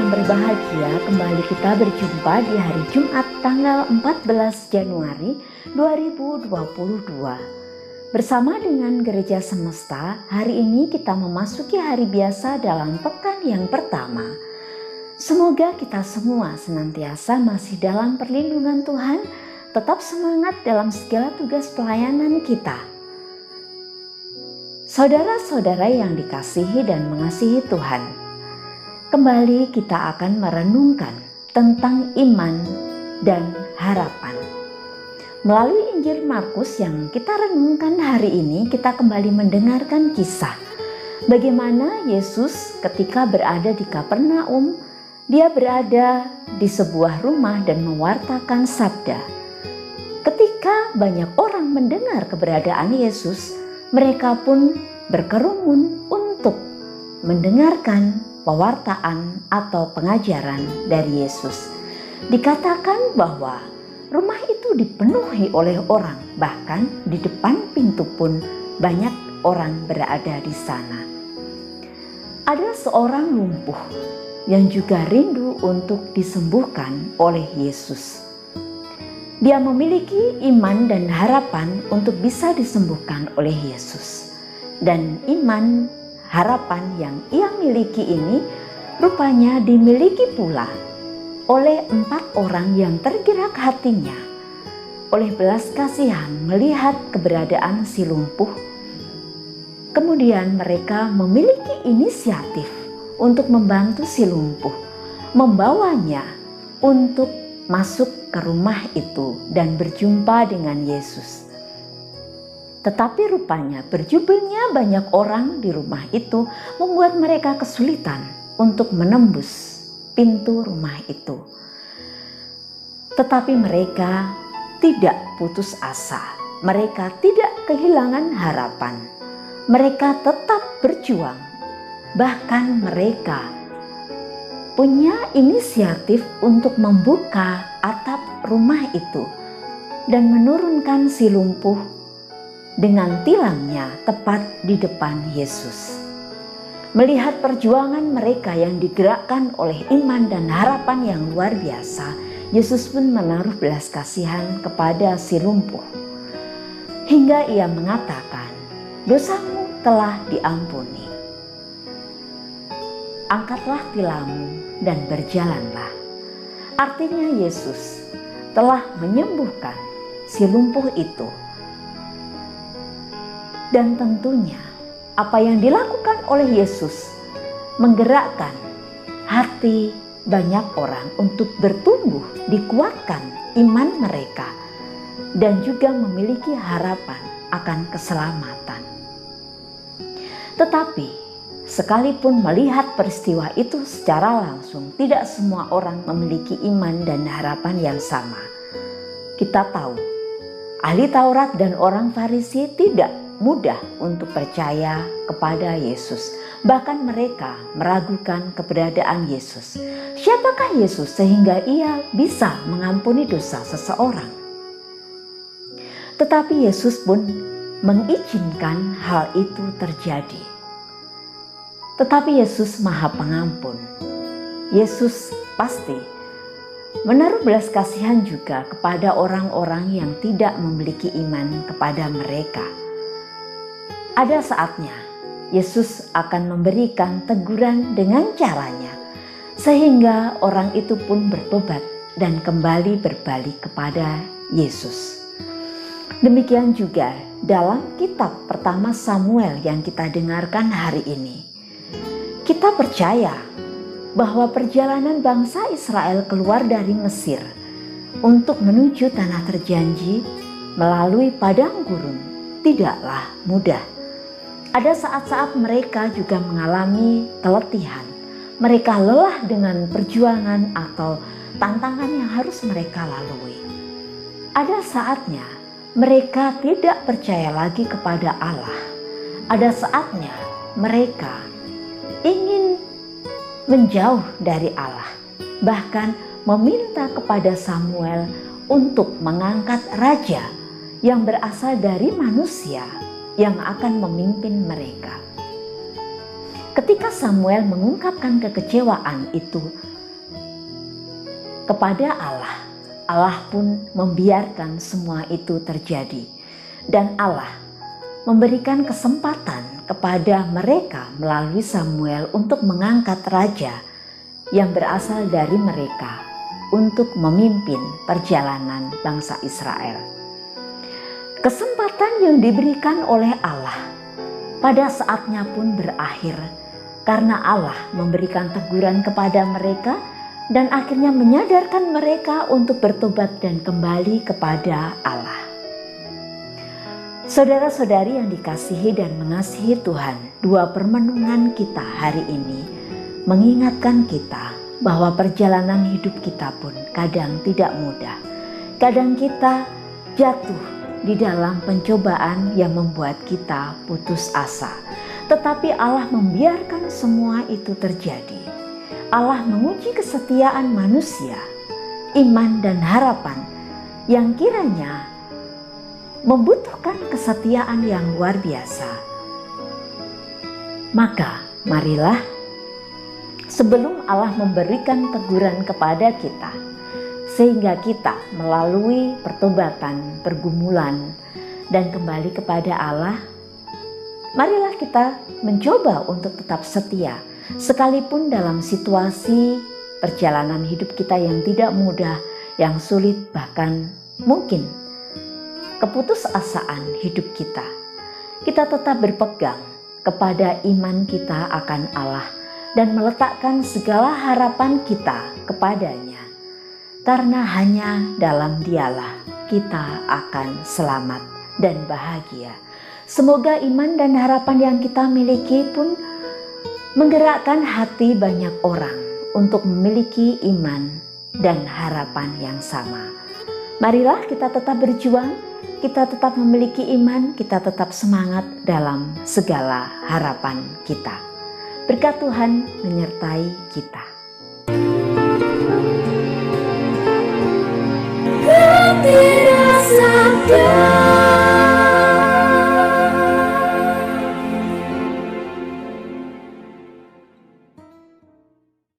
yang berbahagia, kembali kita berjumpa di hari Jumat tanggal 14 Januari 2022. Bersama dengan Gereja Semesta, hari ini kita memasuki hari biasa dalam pekan yang pertama. Semoga kita semua senantiasa masih dalam perlindungan Tuhan, tetap semangat dalam segala tugas pelayanan kita. Saudara-saudara yang dikasihi dan mengasihi Tuhan, kembali kita akan merenungkan tentang iman dan harapan. Melalui Injil Markus yang kita renungkan hari ini, kita kembali mendengarkan kisah bagaimana Yesus ketika berada di Kapernaum, dia berada di sebuah rumah dan mewartakan sabda. Ketika banyak orang mendengar keberadaan Yesus, mereka pun berkerumun untuk mendengarkan pewartaan atau pengajaran dari Yesus. Dikatakan bahwa rumah itu dipenuhi oleh orang, bahkan di depan pintu pun banyak orang berada di sana. Ada seorang lumpuh yang juga rindu untuk disembuhkan oleh Yesus. Dia memiliki iman dan harapan untuk bisa disembuhkan oleh Yesus. Dan iman harapan yang ia miliki ini rupanya dimiliki pula oleh 4 orang yang tergerak hatinya oleh belas kasihan melihat keberadaan si lumpuh. Kemudian mereka memiliki inisiatif untuk membantu si lumpuh, membawanya untuk masuk ke rumah itu dan berjumpa dengan Yesus. Tetapi rupanya berjubelnya banyak orang di rumah itu membuat mereka kesulitan untuk menembus pintu rumah itu. Tetapi mereka tidak putus asa, mereka tidak kehilangan harapan, mereka tetap berjuang. Bahkan mereka punya inisiatif untuk membuka atap rumah itu dan menurunkan si lumpuh dengan tilangnya tepat di depan Yesus. Melihat perjuangan mereka yang digerakkan oleh iman dan harapan yang luar biasa, Yesus pun menaruh belas kasihan kepada si lumpuh. Hingga ia mengatakan, "Dosamu telah diampuni. Angkatlah tilammu dan berjalanlah." Artinya Yesus telah menyembuhkan si lumpuh itu. Dan tentunya apa yang dilakukan oleh Yesus menggerakkan hati banyak orang untuk bertumbuh, dikuatkan iman mereka, dan juga memiliki harapan akan keselamatan. Tetapi sekalipun melihat peristiwa itu secara langsung, tidak semua orang memiliki iman dan harapan yang sama. Kita tahu, ahli Taurat dan orang Farisi tidak mudah untuk percaya kepada Yesus. Bahkan mereka meragukan keberadaan Yesus. Siapakah Yesus sehingga ia bisa mengampuni dosa seseorang? Tetapi Yesus pun mengizinkan hal itu terjadi. Tetapi Yesus Maha Pengampun. Yesus pasti menaruh belas kasihan juga kepada orang-orang yang tidak memiliki iman kepada mereka. Ada saatnya Yesus akan memberikan teguran dengan caranya, sehingga orang itu pun bertobat dan kembali berbalik kepada Yesus. Demikian juga dalam kitab pertama Samuel yang kita dengarkan hari ini. Kita percaya bahwa perjalanan bangsa Israel keluar dari Mesir untuk menuju tanah terjanji melalui padang gurun tidaklah mudah. Ada saat-saat mereka juga mengalami keletihan. Mereka lelah dengan perjuangan atau tantangan yang harus mereka lalui. Ada saatnya mereka tidak percaya lagi kepada Allah. Ada saatnya mereka ingin menjauh dari Allah. Bahkan meminta kepada Samuel untuk mengangkat raja yang berasal dari manusia yang akan memimpin mereka. Ketika Samuel mengungkapkan kekecewaan itu, kepada Allah. Allah pun membiarkan semua itu terjadi. Dan Allah memberikan kesempatan kepada mereka melalui Samuel untuk mengangkat raja yang berasal dari mereka untuk memimpin perjalanan bangsa Israel. Kesempatan yang diberikan oleh Allah pada saatnya pun berakhir karena Allah memberikan teguran kepada mereka dan akhirnya menyadarkan mereka untuk bertobat dan kembali kepada Allah. Saudara-saudari yang dikasihi dan mengasihi Tuhan, dua permenungan kita hari ini mengingatkan kita bahwa perjalanan hidup kita pun kadang tidak mudah. Kadang kita jatuh di dalam pencobaan yang membuat kita putus asa. Tetapi Allah membiarkan semua itu terjadi. Allah menguji kesetiaan manusia, iman dan harapan yang kiranya membutuhkan kesetiaan yang luar biasa. Maka marilah sebelum Allah memberikan teguran kepada kita, sehingga kita melalui pertobatan, pergumulan, dan kembali kepada Allah, marilah kita mencoba untuk tetap setia, sekalipun dalam situasi perjalanan hidup kita yang tidak mudah, yang sulit, bahkan mungkin keputusasaan hidup kita. Kita tetap berpegang kepada iman kita akan Allah dan meletakkan segala harapan kita kepadanya. Karena hanya dalam Dialah kita akan selamat dan bahagia. Semoga iman dan harapan yang kita miliki pun menggerakkan hati banyak orang untuk memiliki iman dan harapan yang sama. Marilah kita tetap berjuang, kita tetap memiliki iman, kita tetap semangat dalam segala harapan kita. Berkat Tuhan menyertai kita. Tidak sadar.